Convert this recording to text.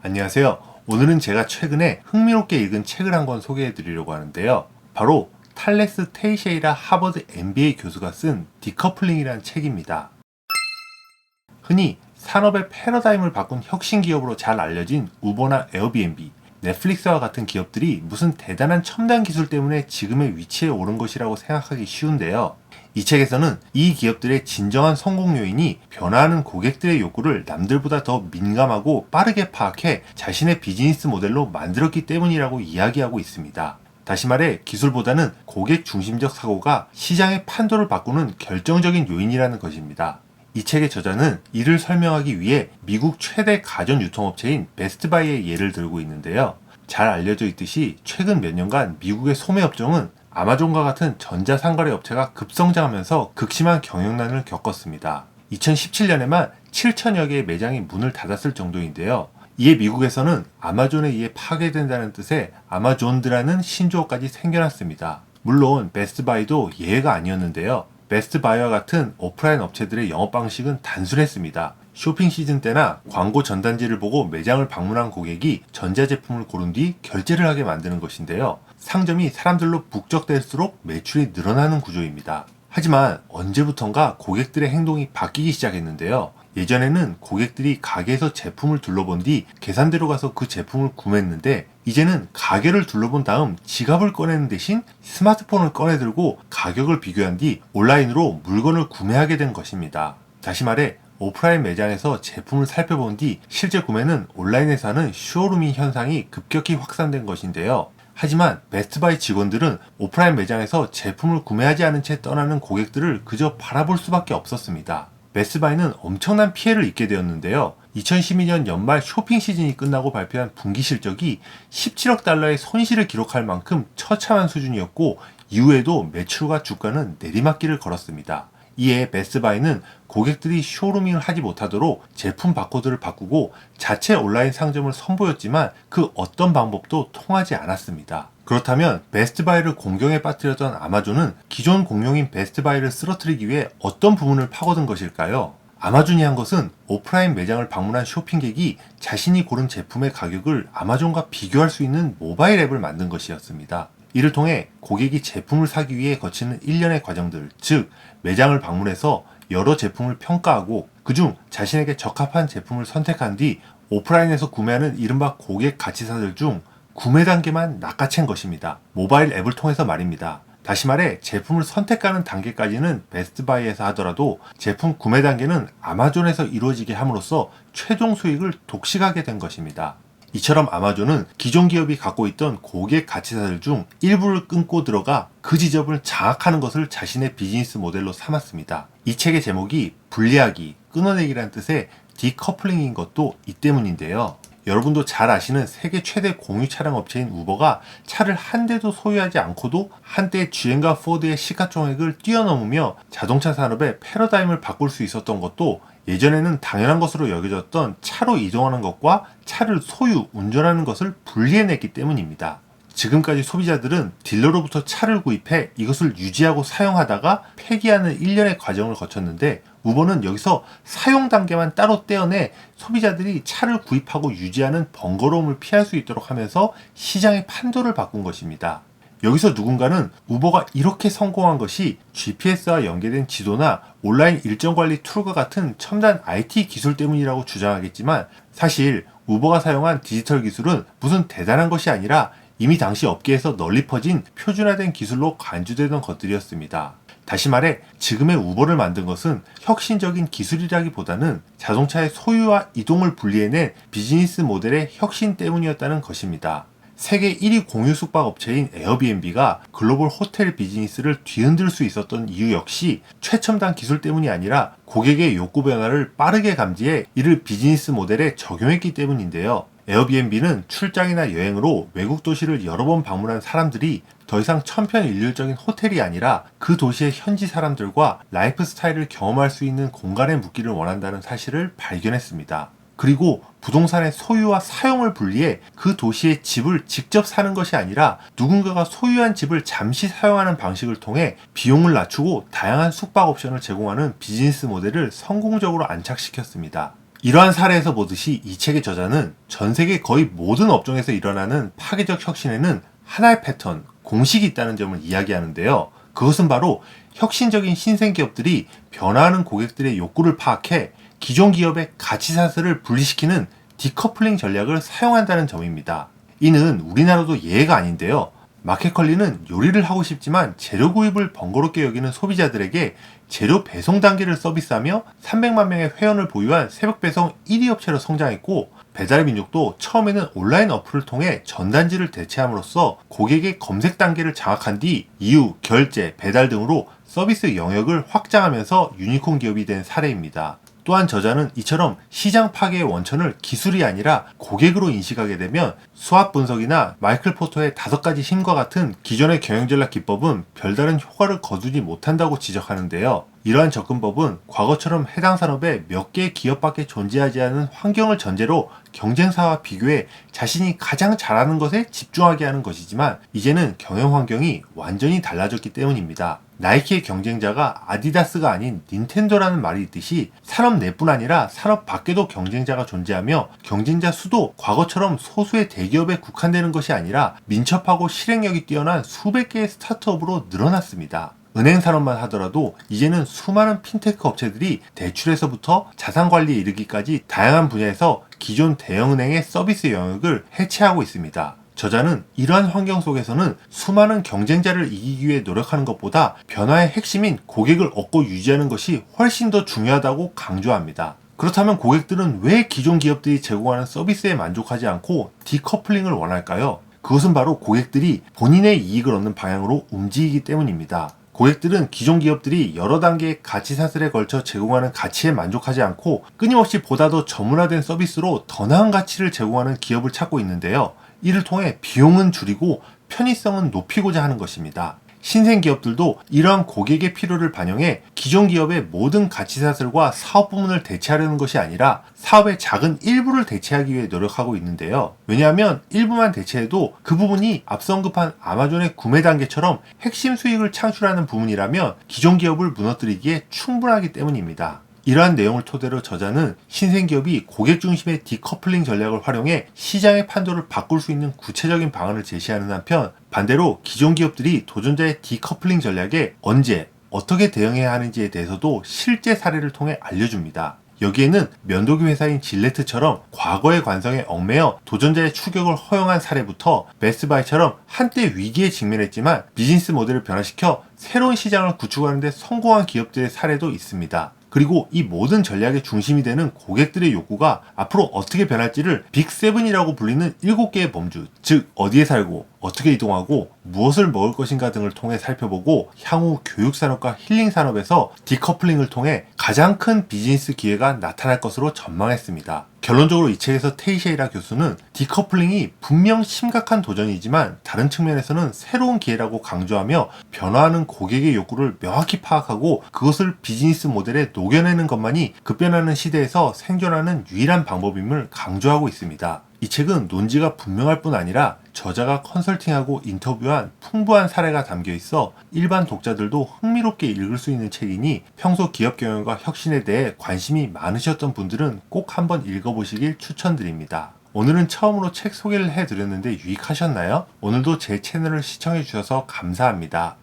안녕하세요. 오늘은 제가 최근에 흥미롭게 읽은 책을 한 권 소개해 드리려고 하는데요. 바로 탈레스 테이셰이라 하버드 MBA 교수가 쓴 디커플링이라는 책입니다. 흔히 산업의 패러다임을 바꾼 혁신 기업으로 잘 알려진 우버나 에어비앤비, 넷플릭스와 같은 기업들이 무슨 대단한 첨단 기술 때문에 지금의 위치에 오른 것이라고 생각하기 쉬운데요. 이 책에서는 이 기업들의 진정한 성공 요인이 변화하는 고객들의 욕구를 남들보다 더 민감하고 빠르게 파악해 자신의 비즈니스 모델로 만들었기 때문이라고 이야기하고 있습니다. 다시 말해 기술보다는 고객 중심적 사고가 시장의 판도를 바꾸는 결정적인 요인이라는 것입니다. 이 책의 저자는 이를 설명하기 위해 미국 최대 가전 유통업체인 베스트바이의 예를 들고 있는데요. 잘 알려져 있듯이 최근 몇 년간 미국의 소매업종은 아마존과 같은 전자상거래 업체가 급성장하면서 극심한 경영난을 겪었습니다. 2017년에만 7천여 개의 매장이 문을 닫았을 정도인데요. 이에 미국에서는 아마존에 의해 파괴된다는 뜻의 아마존드라는 신조어까지 생겨났습니다. 물론 베스트바이도 예외가 아니었는데요. 베스트바이와 같은 오프라인 업체들의 영업 방식은 단순했습니다. 쇼핑 시즌 때나 광고 전단지를 보고 매장을 방문한 고객이 전자제품을 고른 뒤 결제를 하게 만드는 것인데요. 상점이 사람들로 북적댈수록 매출이 늘어나는 구조입니다. 하지만 언제부턴가 고객들의 행동이 바뀌기 시작했는데요. 예전에는 고객들이 가게에서 제품을 둘러본 뒤 계산대로 가서 그 제품을 구매했는데 이제는 가게를 둘러본 다음 지갑을 꺼내는 대신 스마트폰을 꺼내들고 가격을 비교한 뒤 온라인으로 물건을 구매하게 된 것입니다. 다시 말해 오프라인 매장에서 제품을 살펴본 뒤 실제 구매는 온라인에서 하는 쇼루밍 현상이 급격히 확산된 것인데요. 하지만 베스트바이 직원들은 오프라인 매장에서 제품을 구매하지 않은 채 떠나는 고객들을 그저 바라볼 수밖에 없었습니다. 베스트바이는 엄청난 피해를 입게 되었는데요. 2012년 연말 쇼핑 시즌이 끝나고 발표한 분기 실적이 17억 달러의 손실을 기록할 만큼 처참한 수준이었고 이후에도 매출과 주가는 내리막길을 걸었습니다. 이에 베스트바이는 고객들이 쇼루밍을 하지 못하도록 제품 바코드를 바꾸고 자체 온라인 상점을 선보였지만 그 어떤 방법도 통하지 않았습니다. 그렇다면 베스트바이를 공경에 빠뜨렸던 아마존은 기존 공룡인 베스트바이를 쓰러뜨리기 위해 어떤 부분을 파고든 것일까요? 아마존이 한 것은 오프라인 매장을 방문한 쇼핑객이 자신이 고른 제품의 가격을 아마존과 비교할 수 있는 모바일 앱을 만든 것이었습니다. 이를 통해 고객이 제품을 사기 위해 거치는 일련의 과정들, 즉 매장을 방문해서 여러 제품을 평가하고 그중 자신에게 적합한 제품을 선택한 뒤 오프라인에서 구매하는 이른바 고객 가치사들 중 구매 단계만 낚아챈 것입니다. 모바일 앱을 통해서 말입니다. 다시 말해 제품을 선택하는 단계까지는 베스트바이에서 하더라도 제품 구매 단계는 아마존에서 이루어지게 함으로써 최종 수익을 독식하게 된 것입니다. 이처럼 아마존은 기존 기업이 갖고 있던 고객 가치사들 중 일부를 끊고 들어가 그 지점을 장악하는 것을 자신의 비즈니스 모델로 삼았습니다. 이 책의 제목이 분리하기, 끊어내기라는 뜻의 디커플링인 것도 이 때문인데요. 여러분도 잘 아시는 세계 최대 공유 차량 업체인 우버가 차를 한 대도 소유하지 않고도 한때 GM과 포드의 시가총액을 뛰어넘으며 자동차 산업의 패러다임을 바꿀 수 있었던 것도 예전에는 당연한 것으로 여겨졌던 차로 이동하는 것과 차를 소유, 운전하는 것을 분리해냈기 때문입니다. 지금까지 소비자들은 딜러로부터 차를 구입해 이것을 유지하고 사용하다가 폐기하는 일련의 과정을 거쳤는데 우버는 여기서 사용 단계만 따로 떼어내 소비자들이 차를 구입하고 유지하는 번거로움을 피할 수 있도록 하면서 시장의 판도를 바꾼 것입니다. 여기서 누군가는 우버가 이렇게 성공한 것이 GPS와 연계된 지도나 온라인 일정 관리 툴과 같은 첨단 IT 기술 때문이라고 주장하겠지만 사실 우버가 사용한 디지털 기술은 무슨 대단한 것이 아니라 이미 당시 업계에서 널리 퍼진 표준화된 기술로 간주되던 것들이었습니다. 다시 말해 지금의 우버를 만든 것은 혁신적인 기술이라기보다는 자동차의 소유와 이동을 분리해낸 비즈니스 모델의 혁신 때문이었다는 것입니다. 세계 1위 공유 숙박업체인 에어비앤비가 글로벌 호텔 비즈니스를 뒤흔들 수 있었던 이유 역시 최첨단 기술 때문이 아니라 고객의 욕구 변화를 빠르게 감지해 이를 비즈니스 모델에 적용했기 때문인데요. 에어비앤비는 출장이나 여행으로 외국 도시를 여러 번 방문한 사람들이 더 이상 천편일률적인 호텔이 아니라 그 도시의 현지 사람들과 라이프 스타일을 경험할 수 있는 공간에 묵기를 원한다는 사실을 발견했습니다. 그리고 부동산의 소유와 사용을 분리해 그 도시의 집을 직접 사는 것이 아니라 누군가가 소유한 집을 잠시 사용하는 방식을 통해 비용을 낮추고 다양한 숙박 옵션을 제공하는 비즈니스 모델을 성공적으로 안착시켰습니다. 이러한 사례에서 보듯이 이 책의 저자는 전 세계 거의 모든 업종에서 일어나는 파괴적 혁신에는 하나의 패턴, 공식이 있다는 점을 이야기하는데요. 그것은 바로 혁신적인 신생 기업들이 변화하는 고객들의 욕구를 파악해 기존 기업의 가치 사슬을 분리시키는 디커플링 전략을 사용한다는 점입니다. 이는 우리나라도 예외가 아닌데요. 마켓컬리는 요리를 하고 싶지만 재료 구입을 번거롭게 여기는 소비자들에게 재료 배송 단계를 서비스하며 300만 명의 회원을 보유한 새벽 배송 1위 업체로 성장했고, 배달의 민족도 처음에는 온라인 어플을 통해 전단지를 대체함으로써 고객의 검색 단계를 장악한 뒤 이후 결제, 배달 등으로 서비스 영역을 확장하면서 유니콘 기업이 된 사례입니다. 또한 저자는 이처럼 시장 파괴의 원천을 기술이 아니라 고객으로 인식하게 되면 수압 분석이나 마이클 포터의 5가지 힘과 같은 기존의 경영 전략 기법은 별다른 효과를 거두지 못한다고 지적하는데요. 이러한 접근법은 과거처럼 해당 산업에 몇 개의 기업밖에 존재하지 않은 환경을 전제로 경쟁사와 비교해 자신이 가장 잘하는 것에 집중하게 하는 것이지만, 이제는 경영 환경이 완전히 달라졌기 때문입니다. 나이키의 경쟁자가 아디다스가 아닌 닌텐도라는 말이 있듯이 산업 내뿐 아니라 산업 밖에도 경쟁자가 존재하며, 경쟁자 수도 과거처럼 소수의 대기업에 국한되는 것이 아니라 민첩하고 실행력이 뛰어난 수백 개의 스타트업으로 늘어났습니다. 은행 산업만 하더라도 이제는 수많은 핀테크 업체들이 대출에서부터 자산관리에 이르기까지 다양한 분야에서 기존 대형은행의 서비스 영역을 해체하고 있습니다. 저자는 이러한 환경 속에서는 수많은 경쟁자를 이기기 위해 노력하는 것보다 변화의 핵심인 고객을 얻고 유지하는 것이 훨씬 더 중요하다고 강조합니다. 그렇다면 고객들은 왜 기존 기업들이 제공하는 서비스에 만족하지 않고 디커플링을 원할까요? 그것은 바로 고객들이 본인의 이익을 얻는 방향으로 움직이기 때문입니다. 고객들은 기존 기업들이 여러 단계의 가치 사슬에 걸쳐 제공하는 가치에 만족하지 않고 끊임없이 보다 더 전문화된 서비스로 더 나은 가치를 제공하는 기업을 찾고 있는데요. 이를 통해 비용은 줄이고 편의성은 높이고자 하는 것입니다. 신생 기업들도 이러한 고객의 필요를 반영해 기존 기업의 모든 가치 사슬과 사업 부문을 대체하려는 것이 아니라 사업의 작은 일부를 대체하기 위해 노력하고 있는데요. 왜냐하면 일부만 대체해도 그 부분이 앞서 언급한 아마존의 구매 단계처럼 핵심 수익을 창출하는 부분이라면 기존 기업을 무너뜨리기에 충분하기 때문입니다. 이러한 내용을 토대로 저자는 신생기업이 고객 중심의 디커플링 전략을 활용해 시장의 판도를 바꿀 수 있는 구체적인 방안을 제시하는 한편, 반대로 기존 기업들이 도전자의 디커플링 전략에 언제, 어떻게 대응해야 하는지에 대해서도 실제 사례를 통해 알려줍니다. 여기에는 면도기 회사인 질레트처럼 과거의 관성에 얽매여 도전자의 추격을 허용한 사례부터 베스트바이처럼 한때 위기에 직면했지만 비즈니스 모델을 변화시켜 새로운 시장을 구축하는 데 성공한 기업들의 사례도 있습니다. 그리고 이 모든 전략의 중심이 되는 고객들의 욕구가 앞으로 어떻게 변할지를 빅7이라고 불리는 7개의 범주, 즉 어디에 살고 어떻게 이동하고 무엇을 먹을 것인가 등을 통해 살펴보고, 향후 교육산업과 힐링산업에서 디커플링을 통해 가장 큰 비즈니스 기회가 나타날 것으로 전망했습니다. 결론적으로 이 책에서 테이셰이라 교수는 디커플링이 분명 심각한 도전이지만 다른 측면에서는 새로운 기회라고 강조하며, 변화하는 고객의 욕구를 명확히 파악하고 그것을 비즈니스 모델에 녹여내는 것만이 급변하는 시대에서 생존하는 유일한 방법임을 강조하고 있습니다. 이 책은 논지가 분명할 뿐 아니라 저자가 컨설팅하고 인터뷰한 풍부한 사례가 담겨 있어 일반 독자들도 흥미롭게 읽을 수 있는 책이니, 평소 기업 경영과 혁신에 대해 관심이 많으셨던 분들은 꼭 한번 읽어보시길 추천드립니다. 오늘은 처음으로 책 소개를 해드렸는데 유익하셨나요? 오늘도 제 채널을 시청해주셔서 감사합니다.